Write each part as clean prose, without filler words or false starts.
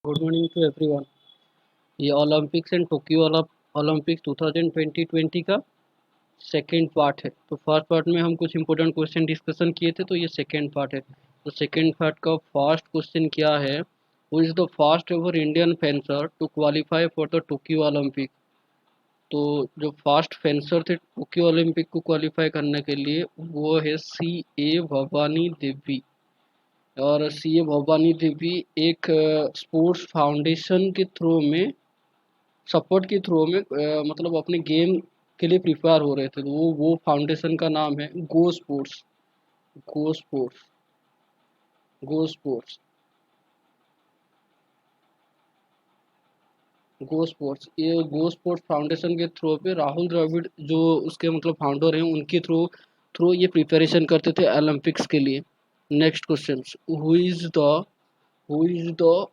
Good morning to everyone. ये Olympics and Tokyo Olympics 2020 का second part है। तो फर्स्ट पार्ट में हम कुछ इंपॉर्टेंट क्वेश्चन डिस्कशन किए थे, तो ये सेकंड पार्ट है। तो सेकंड पार्ट का फर्स्ट क्वेश्चन क्या है? Who is the first ever Indian fencer to qualify for the Tokyo Olympic? तो जो फर्स्ट फेंसर थे टोक्यो ओलंपिक को क्वालिफाई करने के लिए, वो है C.A. भवानी देवी। और C.A. भवानी देवी एक स्पोर्ट्स फाउंडेशन के थ्रू में, सपोर्ट के थ्रू में मतलब अपने गेम के लिए प्रिपेयर हो रहे थे। तो वो फाउंडेशन का नाम है गो स्पोर्ट्स। गो स्पोर्ट्स। गो स्पोर्ट्स। गो स्पोर्ट्स, ये गो स्पोर्ट्स फाउंडेशन के थ्रू पे राहुल द्रविड़ जो उसके मतलब फाउंडर हैं, उनके थ्रू थ्रू ये प्रिपरेशन करते थे ओलंपिक्स के लिए। Next question, who is the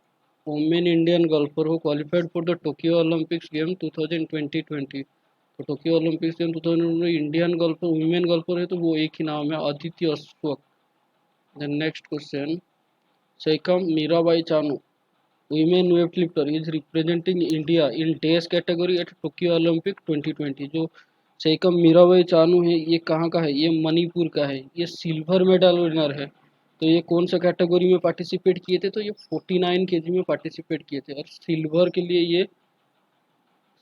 women Indian golfer who qualified for the Tokyo Olympics game 2020? तो Tokyo Olympics game 2020 Indian golfer, women golfer है, तो वो एक ही नाम है, Aditi Ashok. The next question, Saikhom Mirabai Chanu, women weightlifter, is representing India in days category at Tokyo Olympic 2020। जो सैकम मीराबाई चानू है, ये कहाँ का है? ये मणिपुर का है। ये सिल्वर मेडल विनर है। तो ये कौन सा कैटेगरी में पार्टिसिपेट किए थे? तो ये 49 केजी में पार्टिसिपेट किए थे और सिल्वर के लिए ये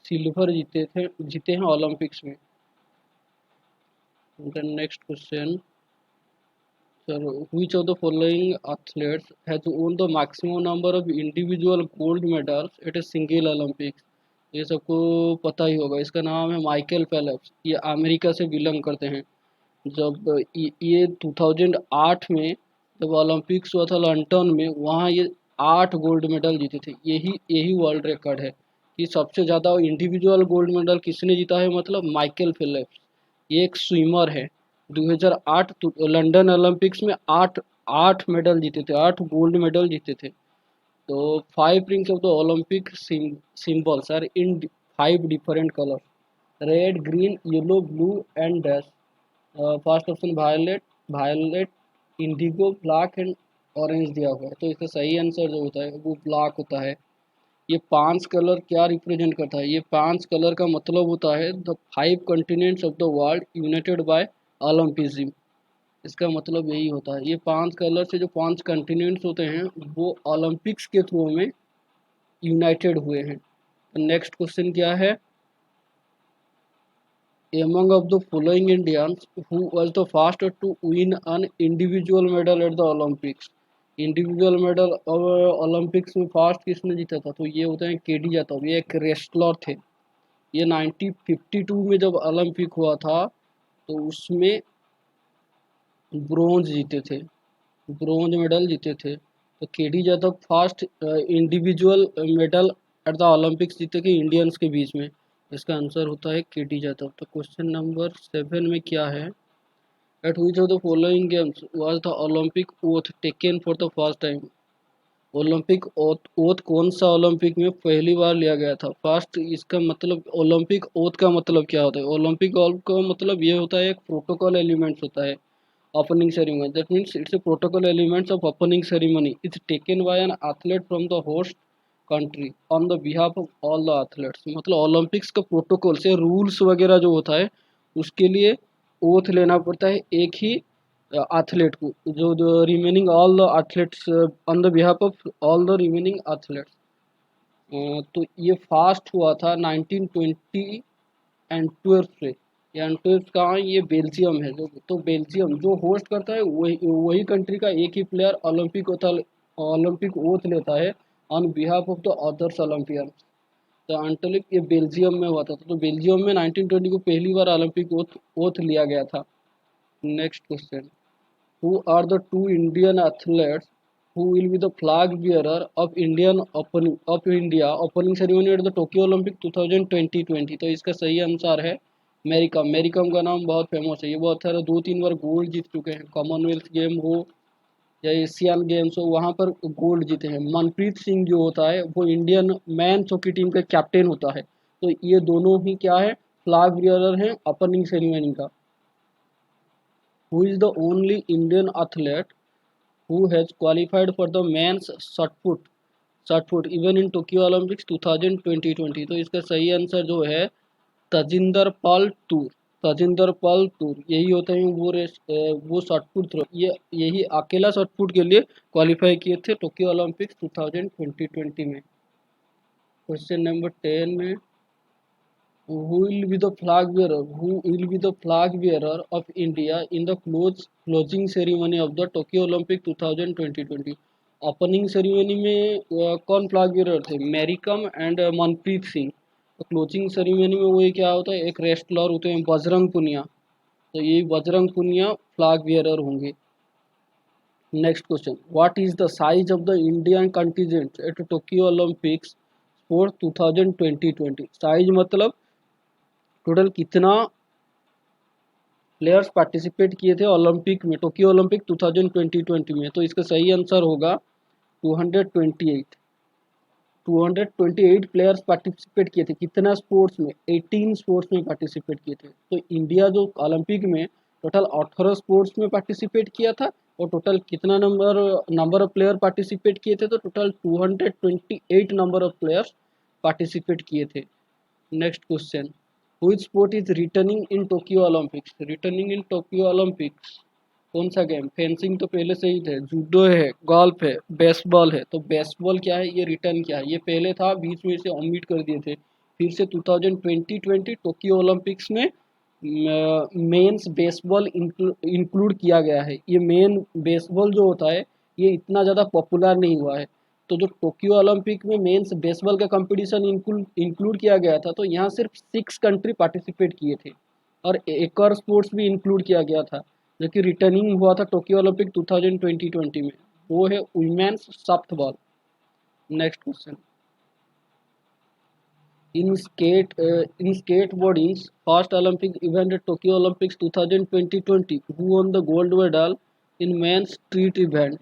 सिल्वर जीते हैं ओलंपिक्स में। Next question, sir, which of the following athletes has won the maximum number of individual gold medals at a single Olympics? ये सबको पता ही होगा। इसका नाम है माइकल फेल्प्स। ये अमेरिका से बिलोंग करते हैं। जब ये 2008 में जब ओलंपिक्स हुआ था लंदन में, वहाँ ये 8 गोल्ड मेडल जीते थे। यही यही वर्ल्ड रिकॉर्ड है कि सबसे ज़्यादा इंडिविजुअल गोल्ड मेडल किसने जीता है, मतलब माइकल फेल्प्स। ये एक स्विमर है। 2008 लंदन ओलंपिक्स में 8 8 मेडल जीते थे, 8 गोल्ड मेडल जीते थे। तो 5 rings of the Olympic symbols are in 5 different colour, red, green, yellow, blue and dash. First option violet, indigo, black and orange दिया हुआ है। तो इसका सही आंसर जो होता है वो ब्लैक होता है। ये 5 कलर क्या रिप्रेजेंट करता है? ये 5 कलर का मतलब होता है the 5 continents of the world united by Olympism. इसका मतलब यही होता है। ये 5 कलर से जो 5 कॉन्टिनेंट्स होते हैं वो ओलंपिक्स के थ्रू में यूनाइटेड हुए हैं। नेक्स्ट क्वेश्चन क्या है? Among of the following Indians, who was the first to win an individual medal at the Olympics? Individual medal और ओलंपिक्स में फास्ट किसने जीता था? तो ये होता है केडी यादव। ये एक रेस्लर थे। ये 1952 में जब ओलंपिक हुआ था तो उसमें ब्रोंज जीते थे, ब्रोंज मेडल जीते थे। तो KD Yadav first individual medal at the Olympics जीते थे इंडियंस के बीच में। इसका आंसर होता है केडी यादव। तो क्वेश्चन नंबर 7 में क्या है? Eight which of the following games was the Olympic oath taken for the first time? Olympic oath कौन सा ओलंपिक में पहली बार लिया गया था? फर्स्ट, इसका मतलब ओलंपिक ओथ का मतलब क्या होता है? ओलंपिक ओथ का मतलब ये होता है एक प्रोटोकॉल एलिमेंट्स होता है opening ceremony. That means it's a protocol elements of opening ceremony. It's taken by an athlete from the host country on the behalf of all the athletes. मतलब Olympics का प्रोटोकॉल से rules वगैरह जो होता है उसके लिए ओथ लेना पड़ता है एक ही एथलीट को, जो remaining all the athletes on the behalf of all the remaining athletes. तो ये फास्ट हुआ था 1920 एंड 12 से। ये एंटवर्प कहाँ है? ये बेल्जियम है। जो तो बेल्जियम जो होस्ट करता है वही वही कंट्री का एक ही प्लेयर ओलंपिक ओथ लेता है on behalf of the others Olympian. तो एंटोलिक ये बेल्जियम में हुआ था। तो बेल्जियम में 1920 को पहली बार ओलंपिक ओथ लिया गया था। Next question, who are the two Indian athletes who will be the flag bearer of India opening ceremony at the Tokyo Olympic 2020? तो इसका सही आंसर है मैरीकॉम। मैरीकॉम का नाम बहुत फेमस है। ये बहुत सारे 2-3 बार गोल्ड जीत चुके हैं। कॉमनवेल्थ गेम हो या एशियन गेम्स हो, वहाँ पर गोल्ड जीते हैं। मनप्रीत सिंह जो होता है वो इंडियन मैन हॉकी टीम का कैप्टन होता है। तो ये दोनों ही क्या है? फ्लैग बियरर हैं ओपनिंग सेरेमनी का। Who is the only Indian athlete who has qualified for the men's shot put short put even in Tokyo Olympics 2020। तो इसका सही आंसर जो है तजिंदर पाल टूर। तजिंदर पाल टूर यही होता है वो रेस, वो शॉर्ट पुट थ्रो, ये यही अकेला शॉर्ट पुट के लिए क्वालिफाई किए थे टोक्यो ओलंपिक्स 2020 में। क्वेश्चन नंबर 10 में who will be the flag bearer of India in the closing ceremony of the Tokyo Olympic 2020। Opening ceremony में कौन फ्लैग बेरर थे? मैरीकम एंड मनप्रीत सिंह। तो क्लोजिंग सेरेमनी में वो क्या होता है, एक रेस्टलर होते हैं बजरंग पुनिया, तो ये बजरंग पुनिया फ्लैग बेरर होंगे। Next question, what is the size of the Indian contingent eight Tokyo Olympics for 2020? Size मतलब टोटल कितना प्लेयर्स पार्टिसिपेट किए थे ओलंपिक में, टोक्यो ओलंपिक 2020 में। तो इसका सही आंसर होगा 228। 228 प्लेयर्स पार्टिसिपेट किए थे। कितना स्पोर्ट्स में? 18 स्पोर्ट्स में पार्टिसिपेट किए थे। तो इंडिया जो ओलंपिक में टोटल 18 स्पोर्ट्स में पार्टिसिपेट किया था, और टोटल कितना नंबर ऑफ प्लेयर पार्टिसिपेट किए थे? तो total 228 number of players participate किए थे। Next question, which sport is returning in Tokyo Olympics? Returning in Tokyo Olympics कौन सा गेम? फेंसिंग तो पहले से ही थे, जूडो है, गोल्फ है, बेसबॉल है। तो बेसबॉल क्या है, ये रिटर्न क्या है? ये पहले था, बीच में से ओमिट कर दिए थे, फिर से 2020 टोक्यो ओलंपिक्स में मेंस बेसबॉल इंक्लूड किया गया है। ये मेन बेसबॉल जो होता है ये इतना ज़्यादा पॉपुलर नहीं हुआ है, तो जो टोक्यो ओलंपिक में मेंस बेसबॉल का कंपटीशन इंक्लूड किया गया था, तो यहाँ सिर्फ 6 कंट्री पार्टिसिपेट किए थे, और एक और स्पोर्ट्स भी इंक्लूड किया गया था जो कि रिटर्निंग हुआ था टोक्यो ओलंपिक 2020 में, वो है women's softball. Next question, in skateboarding's first Olympic event at Tokyo Olympics 2020, who won the gold medal in men's street event?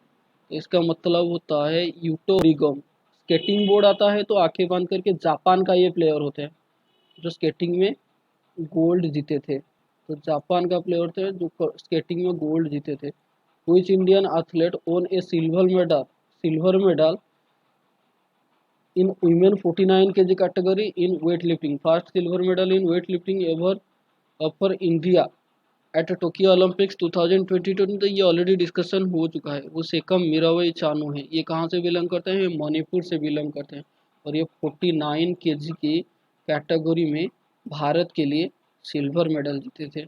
इसका मतलब होता है यूटो रिगम। स्केटिंग बोर्ड आता है तो आंखें बंद करके, जापान का ये प्लेयर होते हैं जो स्केटिंग में गोल्ड जीते थे। तो जापान का प्लेयर थे जो स्केटिंग में गोल्ड जीते थे। Which Indian athlete won a silver medal in women 49 kg category in weightlifting? First silver medal in weightlifting ever for India at Tokyo Olympics 2022। तो ये ऑलरेडी डिस्कशन हो चुका है, वो सेकम मीराबाई चानू है। ये कहाँ से बिलोंग करते हैं? मणिपुर से बिलोंग करते हैं, और ये 49 kg की कैटेगरी में भारत के लिए सिल्वर मेडल जीते थे।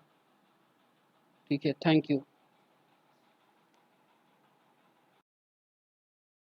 ठीक है, थैंक यू।